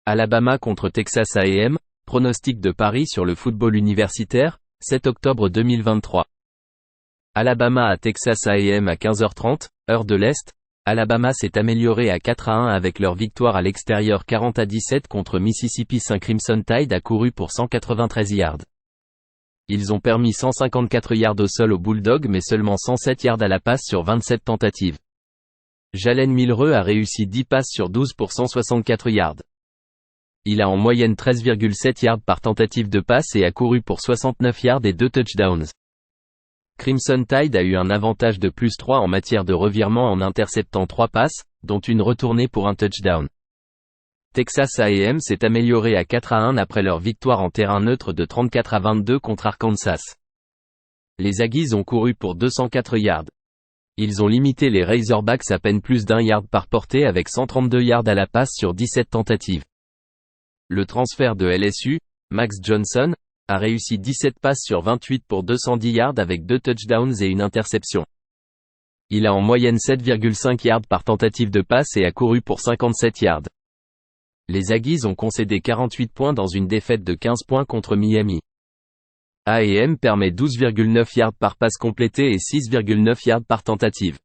Alabama contre Texas A&M, pronostic de paris sur le football universitaire, 7 octobre 2023. Alabama à Texas A&M à 15h30, heure de l'Est. Alabama s'est amélioré à 4-1 avec leur victoire à l'extérieur 40-17 contre Mississippi. Crimson Tide a couru pour 193 yards. Ils ont permis 154 yards au sol aux Bulldogs mais seulement 107 yards à la passe sur 27 tentatives. Jalen Milroe a réussi 10 passes sur 12 pour 164 yards. Il a en moyenne 13,7 yards par tentative de passe et a couru pour 69 yards et 2 touchdowns. Crimson Tide a eu un avantage de plus 3 en matière de revirement en interceptant 3 passes, dont une retournée pour un touchdown. Texas A&M s'est amélioré à 4-1 après leur victoire en terrain neutre de 34-22 contre Arkansas. Les Aggies ont couru pour 204 yards. Ils ont limité les Razorbacks à peine plus d'1 yard par portée avec 132 yards à la passe sur 17 tentatives. Le transfert de LSU, Max Johnson, a réussi 17 passes sur 28 pour 210 yards avec 2 touchdowns et une interception. Il a en moyenne 7,5 yards par tentative de passe et a couru pour 57 yards. Les Aggies ont concédé 48 points dans une défaite de 15 points contre Miami. A&M permet 12,9 yards par passe complétée et 6,9 yards par tentative.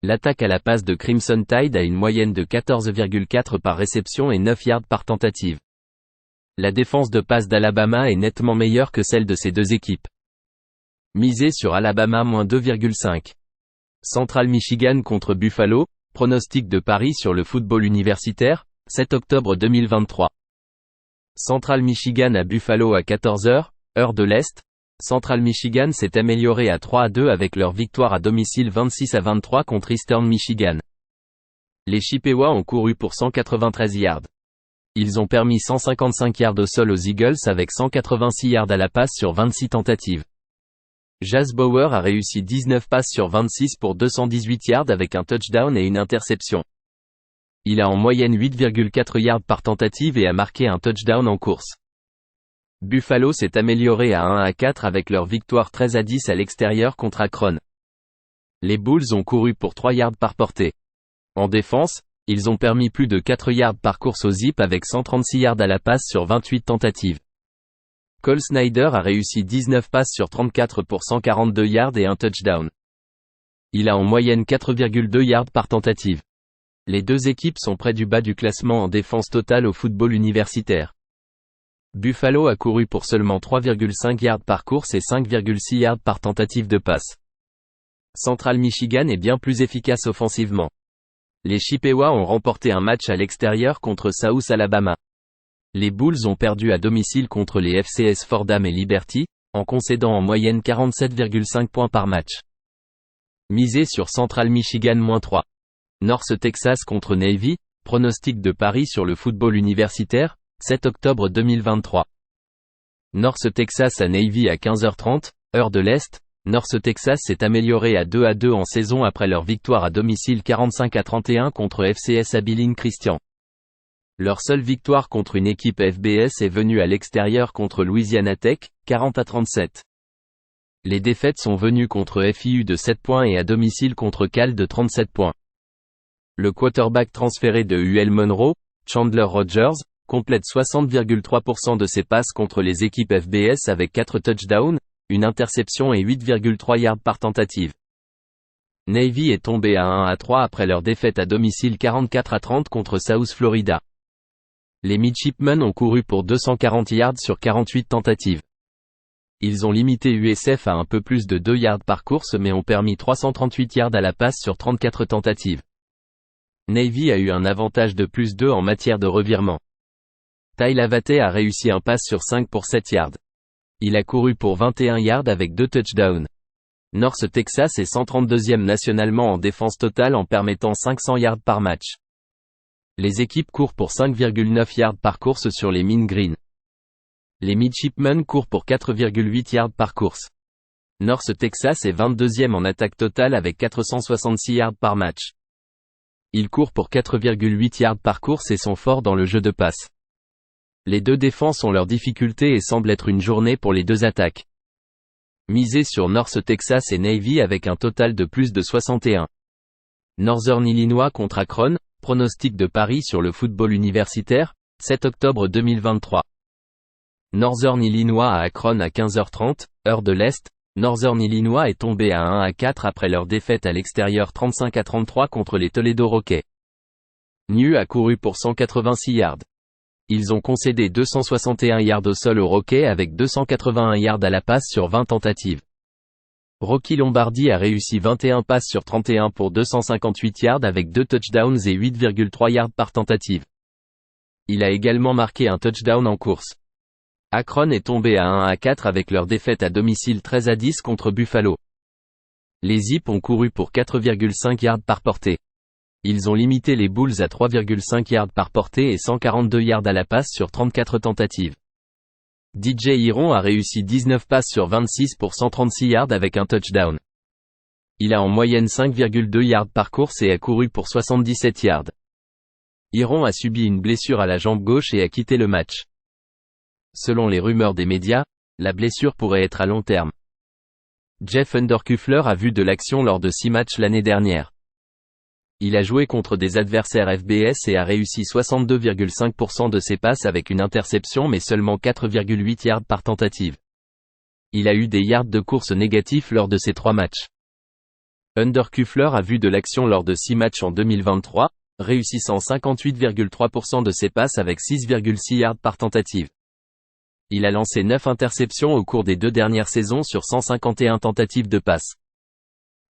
L'attaque à la passe de Crimson Tide a une moyenne de 14,4 par réception et 9 yards par tentative. La défense de passe d'Alabama est nettement meilleure que celle de ces deux équipes. Misez sur Alabama -2,5. Central Michigan contre Buffalo, pronostic de paris sur le football universitaire, 7 octobre 2023. Central Michigan à Buffalo à 14h, heure de l'Est. Central Michigan s'est amélioré à 3-2 avec leur victoire à domicile 26-23 contre Eastern Michigan. Les Chippewas ont couru pour 193 yards. Ils ont permis 155 yards au sol aux Eagles avec 186 yards à la passe sur 26 tentatives. Jazz Bower a réussi 19 passes sur 26 pour 218 yards avec un touchdown et une interception. Il a en moyenne 8,4 yards par tentative et a marqué un touchdown en course. Buffalo s'est amélioré à 1-4 avec leur victoire 13-10 à l'extérieur contre Akron. Les Bulls ont couru pour 3 yards par portée. En défense, ils ont permis plus de 4 yards par course au zip avec 136 yards à la passe sur 28 tentatives. Cole Snyder a réussi 19 passes sur 34 pour 142 yards et un touchdown. Il a en moyenne 4,2 yards par tentative. Les deux équipes sont près du bas du classement en défense totale au football universitaire. Buffalo a couru pour seulement 3,5 yards par course et 5,6 yards par tentative de passe. Central Michigan est bien plus efficace offensivement. Les Chippewas ont remporté un match à l'extérieur contre South Alabama. Les Bulls ont perdu à domicile contre les FCS Fordham et Liberty, en concédant en moyenne 47,5 points par match. Misez sur Central Michigan -3. North Texas contre Navy, pronostic de paris sur le football universitaire, 7 octobre 2023. North Texas à Navy à 15h30, heure de l'Est. North Texas s'est amélioré à 2-2 en saison après leur victoire à domicile 45-31 contre FCS Abilene Christian. Leur seule victoire contre une équipe FBS est venue à l'extérieur contre Louisiana Tech, 40-37. Les défaites sont venues contre FIU de 7 points et à domicile contre Cal de 37 points. Le quarterback transféré de UL Monroe, Chandler Rogers, complète 60,3% de ses passes contre les équipes FBS avec 4 touchdowns, une interception et 8,3 yards par tentative. Navy est tombé à 1-3 après leur défaite à domicile 44-30 contre South Florida. Les Midshipmen ont couru pour 240 yards sur 48 tentatives. Ils ont limité USF à un peu plus de 2 yards par course mais ont permis 338 yards à la passe sur 34 tentatives. Navy a eu un avantage de plus 2 en matière de revirement. Ty Lavate a réussi un pass sur 5 pour 7 yards. Il a couru pour 21 yards avec 2 touchdowns. North Texas est 132e nationalement en défense totale en permettant 500 yards par match. Les équipes courent pour 5,9 yards par course sur les Mean Green. Les Midshipmen courent pour 4,8 yards par course. North Texas est 22e en attaque totale avec 466 yards par match. Ils courent pour 4,8 yards par course et sont forts dans le jeu de passe. Les deux défenses ont leurs difficultés et semble être une journée pour les deux attaques. Misez sur North Texas et Navy avec un total de plus de 61. Northern Illinois contre Akron, pronostic de paris sur le football universitaire, 7 octobre 2023. Northern Illinois à Akron à 15h30, heure de l'Est. Northern Illinois est tombé à 1-4 après leur défaite à l'extérieur 35-33 contre les Toledo Rockets. New a couru pour 186 yards. Ils ont concédé 261 yards au sol aux Rockets avec 281 yards à la passe sur 20 tentatives. Rocky Lombardi a réussi 21 passes sur 31 pour 258 yards avec 2 touchdowns et 8,3 yards par tentative. Il a également marqué un touchdown en course. Akron est tombé à 1-4 avec leur défaite à domicile 13-10 contre Buffalo. Les Zips ont couru pour 4,5 yards par portée. Ils ont limité les Bulls à 3,5 yards par portée et 142 yards à la passe sur 34 tentatives. DJ Iron a réussi 19 passes sur 26 pour 136 yards avec un touchdown. Il a en moyenne 5,2 yards par course et a couru pour 77 yards. Iron a subi une blessure à la jambe gauche et a quitté le match. Selon les rumeurs des médias, la blessure pourrait être à long terme. Jeff Underkufler a vu de l'action lors de 6 matchs l'année dernière. Il a joué contre des adversaires FBS et a réussi 62,5% de ses passes avec une interception mais seulement 4,8 yards par tentative. Il a eu des yards de course négatifs lors de ces 3 matchs. Underkufler a vu de l'action lors de 6 matchs en 2023, réussissant 58,3% de ses passes avec 6,6 yards par tentative. Il a lancé 9 interceptions au cours des 2 dernières saisons sur 151 tentatives de passe.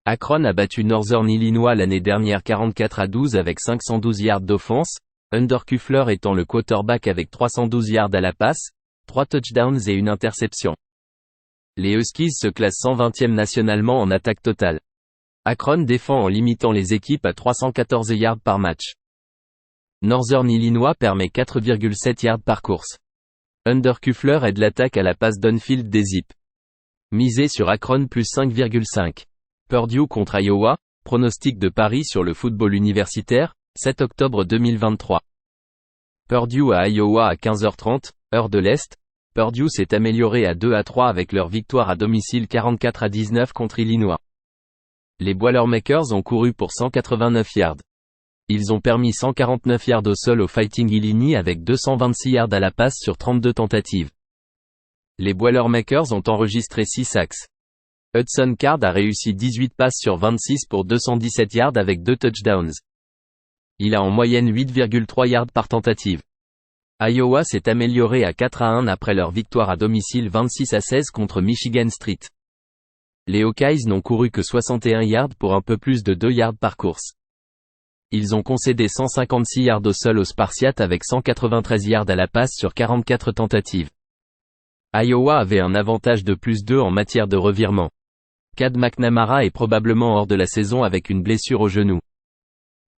Akron a battu Northern Illinois l'année dernière 44-12 avec 512 yards d'offense, Underkufler étant le quarterback avec 312 yards à la passe, 3 touchdowns et une interception. Les Huskies se classent 120e nationalement en attaque totale. Akron défend en limitant les équipes à 314 yards par match. Northern Illinois permet 4,7 yards par course. Underkufler aide l'attaque à la passe downfield des Zips. Misé sur Akron plus 5,5. Purdue contre Iowa, pronostic de Paris sur le football universitaire, 7 octobre 2023. Purdue à Iowa à 15h30, heure de l'Est. Purdue s'est amélioré à 2-3 avec leur victoire à domicile 44-19 contre Illinois. Les Boilermakers ont couru pour 189 yards. Ils ont permis 149 yards au sol au Fighting Illini avec 226 yards à la passe sur 32 tentatives. Les Boilermakers ont enregistré 6 sacks. Hudson Card a réussi 18 passes sur 26 pour 217 yards avec 2 touchdowns. Il a en moyenne 8,3 yards par tentative. Iowa s'est amélioré à 4-1 après leur victoire à domicile 26-16 contre Michigan State. Les Hawkeyes n'ont couru que 61 yards pour un peu plus de 2 yards par course. Ils ont concédé 156 yards au sol aux Spartiates avec 193 yards à la passe sur 44 tentatives. Iowa avait un avantage de plus 2 en matière de revirement. Cade McNamara est probablement hors de la saison avec une blessure au genou.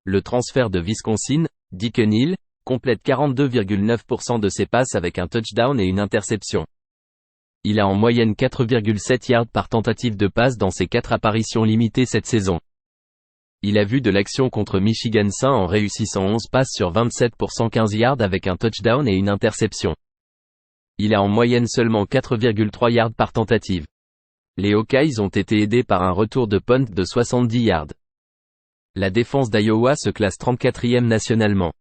Le transfert de Wisconsin, Deacon Hill, complète 42,9% de ses passes avec un touchdown et une interception. Il a en moyenne 4,7 yards par tentative de passe dans ses 4 apparitions limitées cette saison. Il a vu de l'action contre Michigan St en réussissant 11 passes sur 27 pour 115 yards avec un touchdown et une interception. Il a en moyenne seulement 4,3 yards par tentative. Les Hawkeyes ont été aidés par un retour de punt de 70 yards. La défense d'Iowa se classe 34e nationalement.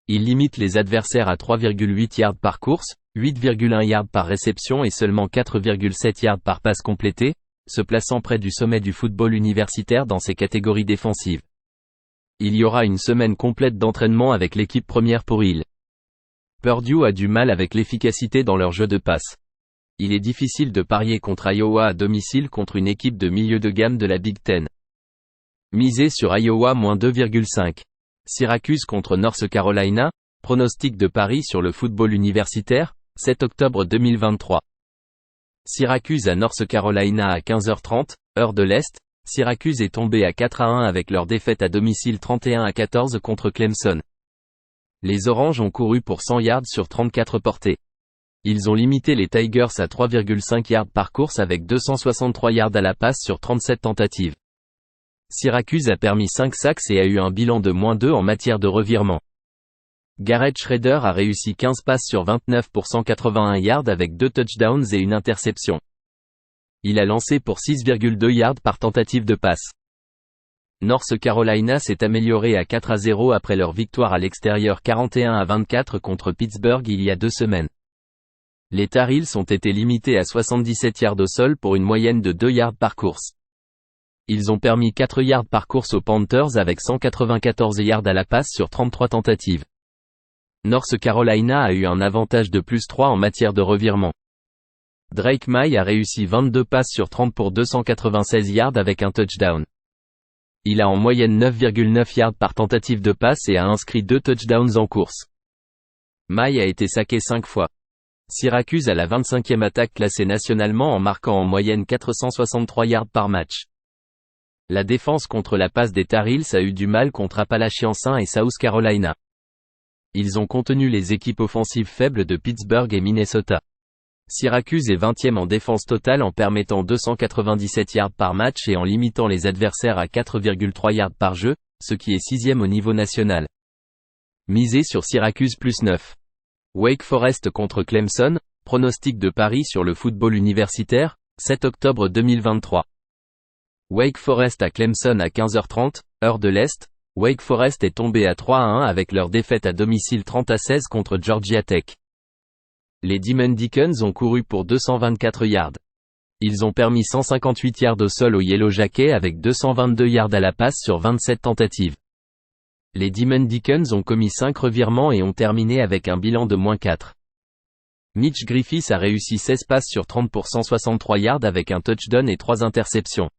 Il limite les adversaires à 3,8 yards par course, 8,1 yards par réception et seulement 4,7 yards par passe complétée, se plaçant près du sommet du football universitaire dans ces catégories défensives. Il y aura une semaine complète d'entraînement avec l'équipe première pour Hill. Purdue a du mal avec l'efficacité dans leur jeu de passe. Il est difficile de parier contre Iowa à domicile contre une équipe de milieu de gamme de la Big Ten. Misé sur Iowa -2,5. Syracuse contre North Carolina, pronostic de Paris sur le football universitaire, 7 octobre 2023. Syracuse à North Carolina à 15h30, heure de l'Est. Syracuse est tombé à 4-1 avec leur défaite à domicile 31-14 contre Clemson. Les Oranges ont couru pour 100 yards sur 34 portées. Ils ont limité les Tigers à 3,5 yards par course avec 263 yards à la passe sur 37 tentatives. Syracuse a permis 5 sacks et a eu un bilan de -2 en matière de revirement. Garrett Shrader a réussi 15 passes sur 29 pour 181 yards avec 2 touchdowns et une interception. Il a lancé pour 6,2 yards par tentative de passe. North Carolina s'est amélioré à 4-0 après leur victoire à l'extérieur 41-24 contre Pittsburgh il y a 2 semaines. Les Tar Heels ont été limités à 77 yards au sol pour une moyenne de 2 yards par course. Ils ont permis 4 yards par course aux Panthers avec 194 yards à la passe sur 33 tentatives. North Carolina a eu un avantage de +3 en matière de revirement. Drake Maye a réussi 22 passes sur 30 pour 296 yards avec un touchdown. Il a en moyenne 9,9 yards par tentative de passe et a inscrit 2 touchdowns en course. Maye a été saqué 5 fois. Syracuse a la 25e attaque classée nationalement en marquant en moyenne 463 yards par match. La défense contre la passe des Tar Heels a eu du mal contre Appalachian et South Carolina. Ils ont contenu les équipes offensives faibles de Pittsburgh et Minnesota. Syracuse est 20e en défense totale en permettant 297 yards par match et en limitant les adversaires à 4,3 yards par jeu, ce qui est 6e au niveau national. Misez sur Syracuse +9. Wake Forest contre Clemson, pronostic de Paris sur le football universitaire, 7 octobre 2023. Wake Forest à Clemson à 15h30, heure de l'Est. Wake Forest est tombé à 3-1 avec leur défaite à domicile 30-16 contre Georgia Tech. Les Demon Deacons ont couru pour 224 yards. Ils ont permis 158 yards au sol aux Yellow Jackets avec 222 yards à la passe sur 27 tentatives. Les Demon Deacons ont commis 5 revirements et ont terminé avec un bilan de -4. Mitch Griffiths a réussi 16 passes sur 30 pour 163 yards avec un touchdown et 3 interceptions.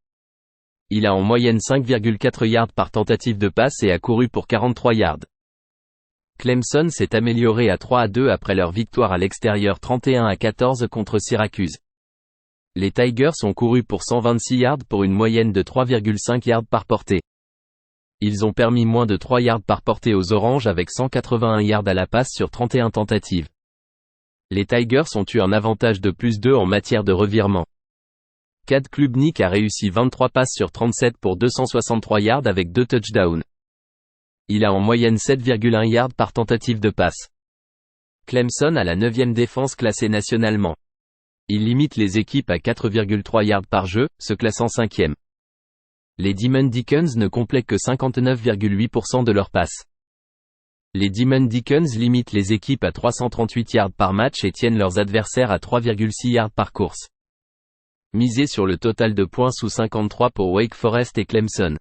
Il a en moyenne 5,4 yards par tentative de passe et a couru pour 43 yards. Clemson s'est amélioré à 3-2 après leur victoire à l'extérieur 31-14 contre Syracuse. Les Tigers ont couru pour 126 yards pour une moyenne de 3,5 yards par portée. Ils ont permis moins de 3 yards par portée aux Oranges avec 181 yards à la passe sur 31 tentatives. Les Tigers ont eu un avantage de +2 en matière de revirement. Cade Klubnik a réussi 23 passes sur 37 pour 263 yards avec 2 touchdowns. Il a en moyenne 7,1 yards par tentative de passe. Clemson a la 9e défense classée nationalement. Il limite les équipes à 4,3 yards par jeu, se classant 5e. Les Demon Deacons ne complètent que 59,8% de leurs passes. Les Demon Deacons limitent les équipes à 338 yards par match et tiennent leurs adversaires à 3,6 yards par course. Misez sur le total de points sous 53 pour Wake Forest et Clemson.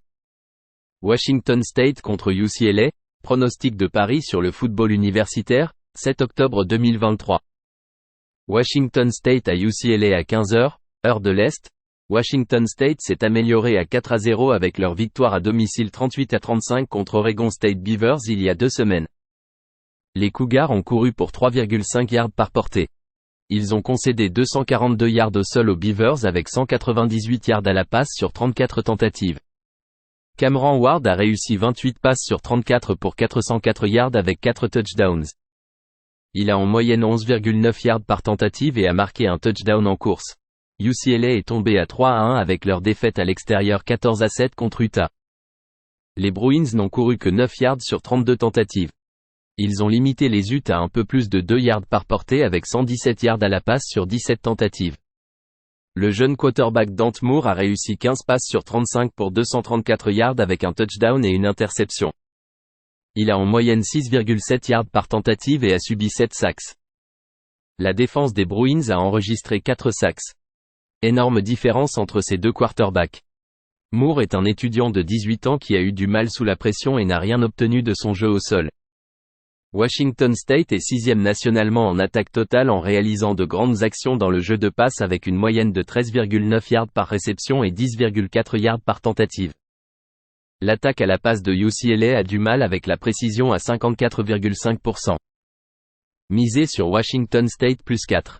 Washington State contre UCLA, pronostic de Paris sur le football universitaire, 7 octobre 2023. Washington State à UCLA à 15h, heure de l'Est. Washington State s'est amélioré à 4-0 avec leur victoire à domicile 38-35 contre Oregon State Beavers il y a 2 semaines. Les Cougars ont couru pour 3,5 yards par portée. Ils ont concédé 242 yards au sol aux Beavers avec 198 yards à la passe sur 34 tentatives. Cameron Ward a réussi 28 passes sur 34 pour 404 yards avec 4 touchdowns. Il a en moyenne 11,9 yards par tentative et a marqué un touchdown en course. UCLA est tombé à 3-1 avec leur défaite à l'extérieur 14-7 contre Utah. Les Bruins n'ont couru que 9 yards sur 32 tentatives. Ils ont limité les Utes à un peu plus de 2 yards par portée avec 117 yards à la passe sur 17 tentatives. Le jeune quarterback Dante Moore a réussi 15 passes sur 35 pour 234 yards avec un touchdown et une interception. Il a en moyenne 6,7 yards par tentative et a subi 7 sacks. La défense des Bruins a enregistré 4 sacks. Énorme différence entre ces deux quarterbacks. Moore est un étudiant de 18 ans qui a eu du mal sous la pression et n'a rien obtenu de son jeu au sol. Washington State est 6e nationalement en attaque totale en réalisant de grandes actions dans le jeu de passe avec une moyenne de 13,9 yards par réception et 10,4 yards par tentative. L'attaque à la passe de UCLA a du mal avec la précision à 54,5%. Misez sur Washington State +4.